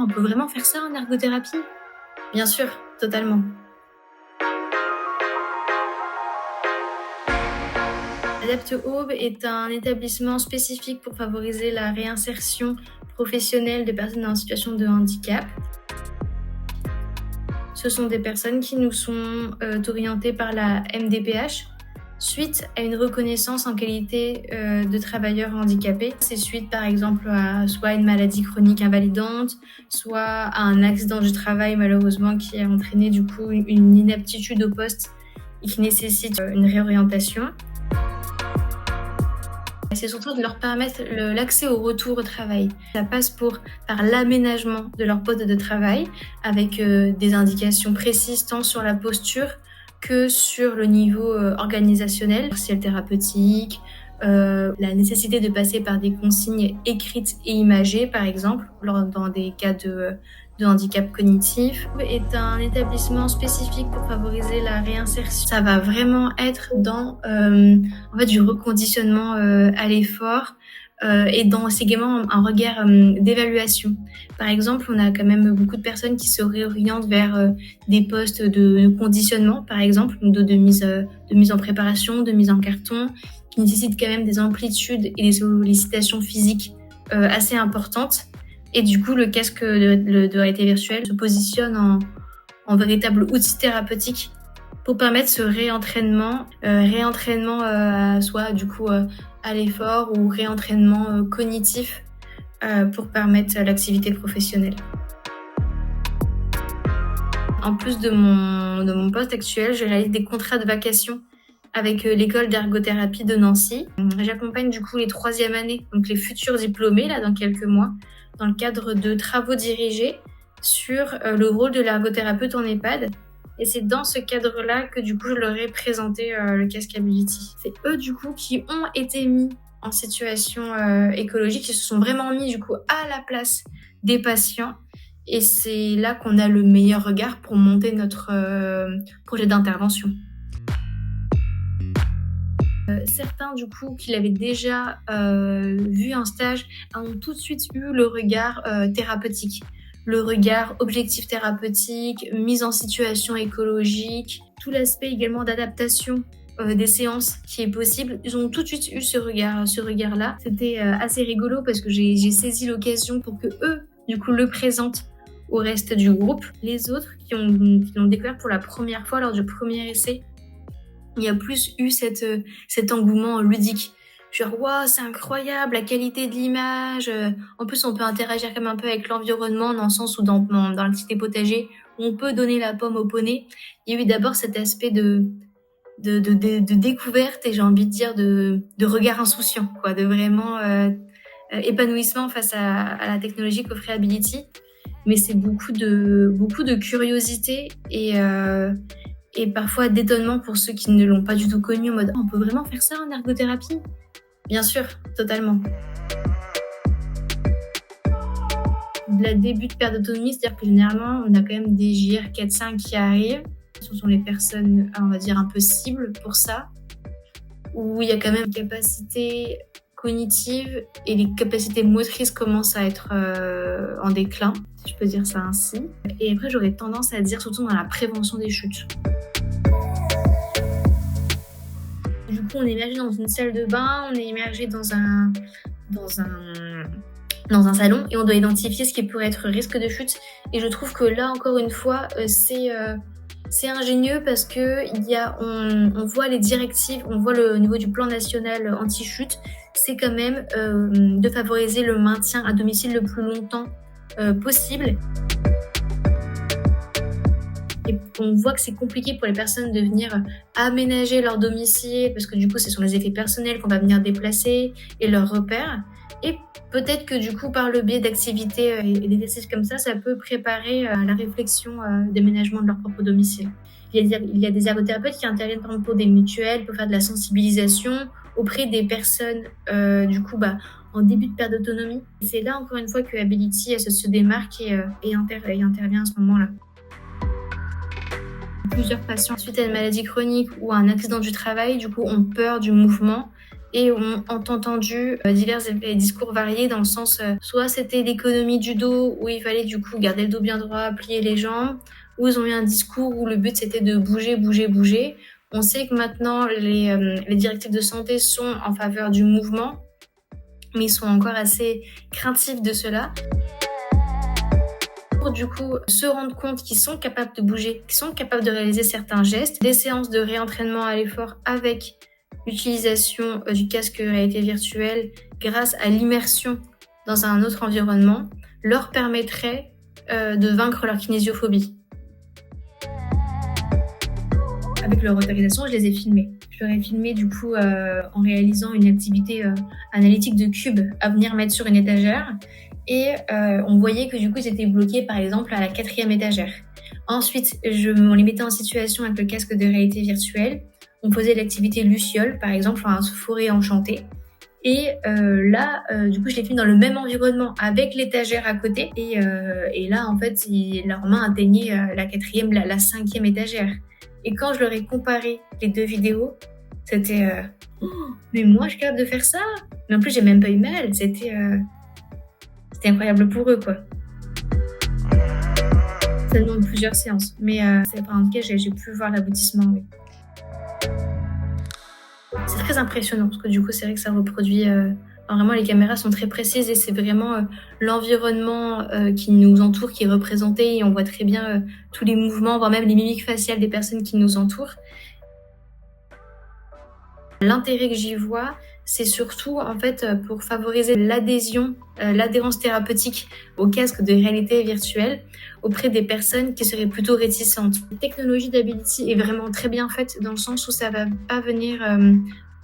On peut vraiment faire ça en ergothérapie? Bien sûr, totalement. Adapt Aube est un établissement spécifique pour favoriser la réinsertion professionnelle de personnes en situation de handicap. Ce sont des personnes qui nous sont orientées par la MDPH suite à une reconnaissance en qualité de travailleur handicapé. C'est suite par exemple à soit une maladie chronique invalidante, soit à un accident du travail malheureusement qui a entraîné du coup une inaptitude au poste et qui nécessite une réorientation. C'est surtout de leur permettre l'accès au retour au travail. Ça passe par l'aménagement de leur poste de travail avec des indications précises tant sur la posture que sur le niveau organisationnel, partiel thérapeutique, la nécessité de passer par des consignes écrites et imagées, par exemple, dans des cas de handicap cognitif, est un établissement spécifique pour favoriser la réinsertion. Ça va vraiment être dans du reconditionnement à l'effort et c'est également un regard d'évaluation. Par exemple, on a quand même beaucoup de personnes qui se réorientent vers des postes de conditionnement, par exemple, de mise en préparation, de mise en carton, qui nécessitent quand même des amplitudes et des sollicitations physiques assez importantes. Et du coup, le casque de réalité virtuelle se positionne en véritable outil thérapeutique pour permettre ce réentraînement soit du coup à l'effort ou réentraînement cognitif pour permettre l'activité professionnelle. En plus de mon poste actuel, je réalise des contrats de vacation avec l'école d'ergothérapie de Nancy. J'accompagne du coup les 3e années, donc les futurs diplômés là dans quelques mois, dans le cadre de travaux dirigés sur le rôle de l'ergothérapeute en EHPAD. Et c'est dans ce cadre-là que du coup je leur ai présenté le casque Ability. C'est eux du coup qui ont été mis en situation écologique, qui se sont vraiment mis du coup à la place des patients. Et c'est là qu'on a le meilleur regard pour monter notre projet d'intervention. Certains du coup qui l'avaient déjà vu en stage ont tout de suite eu le regard thérapeutique, le regard objectif thérapeutique, mise en situation écologique, tout l'aspect également d'adaptation des séances qui est possible. Ils ont tout de suite eu ce regard-là. C'était assez rigolo parce que j'ai saisi l'occasion pour que eux du coup le présentent au reste du groupe. Les autres qui l'ont découvert pour la première fois lors du premier essai, il y a plus eu cet engouement ludique. Genre, waouh, c'est incroyable, la qualité de l'image. En plus, on peut interagir comme un peu avec l'environnement, dans le sens où dans le petit potager, on peut donner la pomme au poney. Il y a eu d'abord cet aspect de découverte et j'ai envie de dire de regard insouciant, quoi, de vraiment épanouissement face à la technologie qu'offrait Ability. Mais c'est beaucoup de curiosité et parfois d'étonnement pour ceux qui ne l'ont pas du tout connu, en mode on peut vraiment faire ça en ergothérapie? Bien sûr, totalement. Le début de perte d'autonomie, c'est-à-dire que généralement on a quand même des JR 4-5 qui arrivent. Ce sont les personnes, on va dire, un peu cibles pour ça, où il y a quand même une capacité cognitive et les capacités motrices commencent à être en déclin, si je peux dire ça ainsi. Et après, j'aurais tendance à dire surtout dans la prévention des chutes. Du coup, on est immergé dans une salle de bain, on est immergé dans un salon et on doit identifier ce qui pourrait être risque de chute. Et je trouve que là, encore une fois, c'est ingénieux parce que on voit les directives, on voit le niveau du plan national anti-chute, c'est quand même de favoriser le maintien à domicile le plus longtemps possible. Et on voit que c'est compliqué pour les personnes de venir aménager leur domicile parce que du coup, ce sont les effets personnels qu'on va venir déplacer et leurs repères. Et peut-être que du coup, par le biais d'activités et d'exercices comme ça peut préparer la réflexion d'aménagement de leur propre domicile. Il y a des ergothérapeutes qui interviennent par exemple pour des mutuelles, pour faire de la sensibilisation auprès des personnes en début de perte d'autonomie. Et c'est là encore une fois que Ability se démarque et intervient à ce moment-là. Plusieurs patients suite à une maladie chronique ou à un accident du travail, du coup, ont peur du mouvement et ont entendu divers discours variés dans le sens, soit c'était l'économie du dos où il fallait du coup garder le dos bien droit, plier les jambes, ou ils ont eu un discours où le but c'était de bouger, bouger, bouger. On sait que maintenant les directives de santé sont en faveur du mouvement, mais ils sont encore assez craintifs de cela. Pour du coup se rendre compte qu'ils sont capables de bouger, qu'ils sont capables de réaliser certains gestes, des séances de réentraînement à l'effort avec l'utilisation du casque réalité virtuelle grâce à l'immersion dans un autre environnement leur permettrait de vaincre leur kinésiophobie. Avec leur autorisation, je les ai filmés. Je leur ai filmé du coup en réalisant une activité analytique de cubes à venir mettre sur une étagère. Et on voyait que du coup ils étaient bloqués par exemple à la 4e étagère. Ensuite, on les mettait en situation avec le casque de réalité virtuelle. On faisait l'activité Luciole, par exemple, enfin forêt enchantée. Et là, du coup, je les filme dans le même environnement avec l'étagère à côté. Et là, en fait, leurs mains atteignaient la 4e, la 5e étagère. Et quand je leur ai comparé les deux vidéos, c'était mais moi, je suis capable de faire ça. Mais en plus, j'ai même pas eu mal. C'était incroyable pour eux, quoi. Ça demande plusieurs séances. Mais en tout cas, j'ai pu voir l'aboutissement, oui. C'est très impressionnant parce que du coup, c'est vrai que ça reproduit... vraiment, les caméras sont très précises et c'est vraiment l'environnement qui nous entoure qui est représenté et on voit très bien tous les mouvements, voire même les mimiques faciales des personnes qui nous entourent. L'intérêt que j'y vois, c'est surtout en fait pour favoriser l'adhésion, l'adhérence thérapeutique au casque de réalité virtuelle auprès des personnes qui seraient plutôt réticentes. La technologie d'Ability est vraiment très bien faite dans le sens où ça va pas venir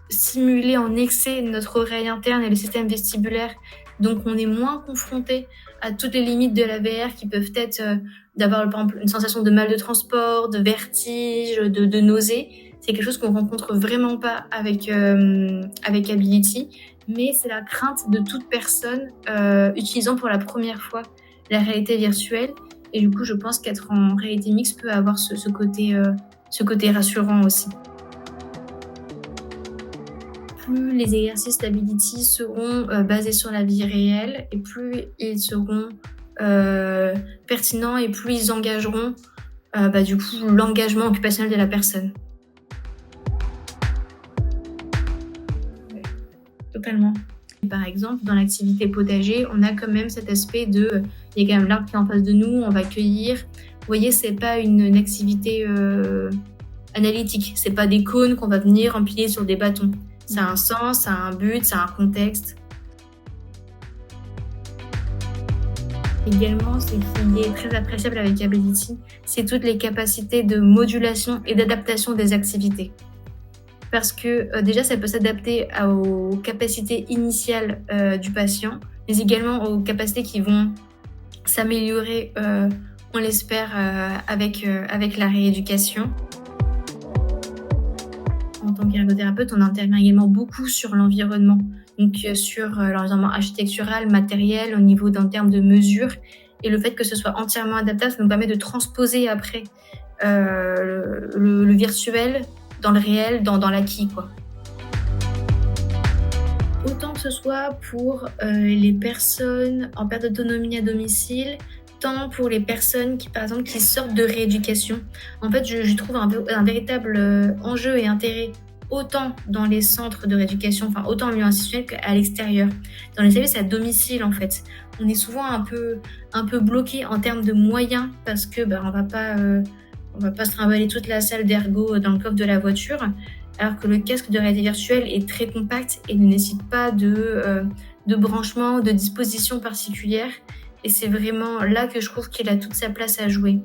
simuler en excès notre oreille interne et le système vestibulaire. Donc on est moins confronté à toutes les limites de la VR qui peuvent être d'avoir par exemple une sensation de mal de transport, de vertige, de nausée. C'est quelque chose qu'on rencontre vraiment pas avec Ability, mais c'est la crainte de toute personne utilisant pour la première fois la réalité virtuelle. Et du coup, je pense qu'être en réalité mixte peut avoir ce côté rassurant aussi. Plus les exercices d'Ability seront basés sur la vie réelle et plus ils seront pertinents et plus ils engageront du coup l'engagement occupationnel de la personne. Totalement. Par exemple, dans l'activité potager, on a quand même cet aspect de... Il y a quand même l'arbre qui est en face de nous, on va cueillir. Vous voyez, c'est pas une activité analytique. C'est pas des cônes qu'on va venir empiler sur des bâtons. Ça a un sens, ça a un but, ça a un contexte. Également, ce qui est très appréciable avec Ability, c'est toutes les capacités de modulation et d'adaptation des activités. Parce que déjà, ça peut s'adapter aux capacités initiales du patient, mais également aux capacités qui vont s'améliorer, on l'espère, avec la rééducation. En tant qu'ergothérapeute, on intervient également beaucoup sur l'environnement, donc sur l'environnement architectural, matériel, au niveau d'un terme de mesure, et le fait que ce soit entièrement adaptable, ça nous permet de transposer après le virtuel dans le réel, dans l'acquis, quoi. Autant que ce soit pour les personnes en perte d'autonomie à domicile, tant pour les personnes qui, par exemple, qui sortent de rééducation. En fait, je trouve un véritable enjeu et intérêt autant dans les centres de rééducation, enfin autant en milieu institutionnel qu'à l'extérieur. Dans les services à domicile, en fait, on est souvent un peu bloqué en termes de moyens parce que on va pas se trimballer toute la salle d'ergo dans le coffre de la voiture, alors que le casque de réalité virtuelle est très compact et ne nécessite pas de branchement, de disposition particulière. Et c'est vraiment là que je trouve qu'il a toute sa place à jouer.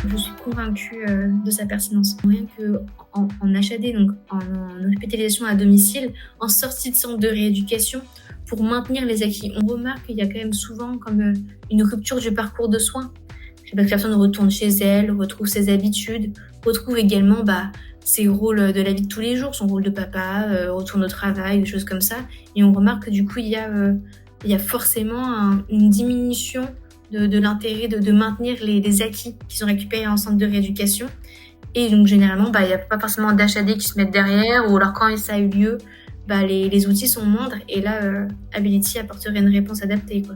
Je suis convaincue de sa pertinence. Rien qu'en HAD, donc en hospitalisation à domicile, en sortie de centre de rééducation, pour maintenir les acquis. On remarque qu'il y a quand même souvent comme une rupture du parcours de soins. La personne retourne chez elle, retrouve ses habitudes, retrouve également ses rôles de la vie de tous les jours, son rôle de papa, retourne au travail, des choses comme ça. Et on remarque que du coup, il y a forcément une diminution de l'intérêt de maintenir les acquis qui sont récupérés en centre de rééducation. Et donc généralement, il y a pas forcément d'HAD qui se mettent derrière, ou alors quand ça a eu lieu, les outils sont moindres et là, Ability apporterait une réponse adaptée, quoi.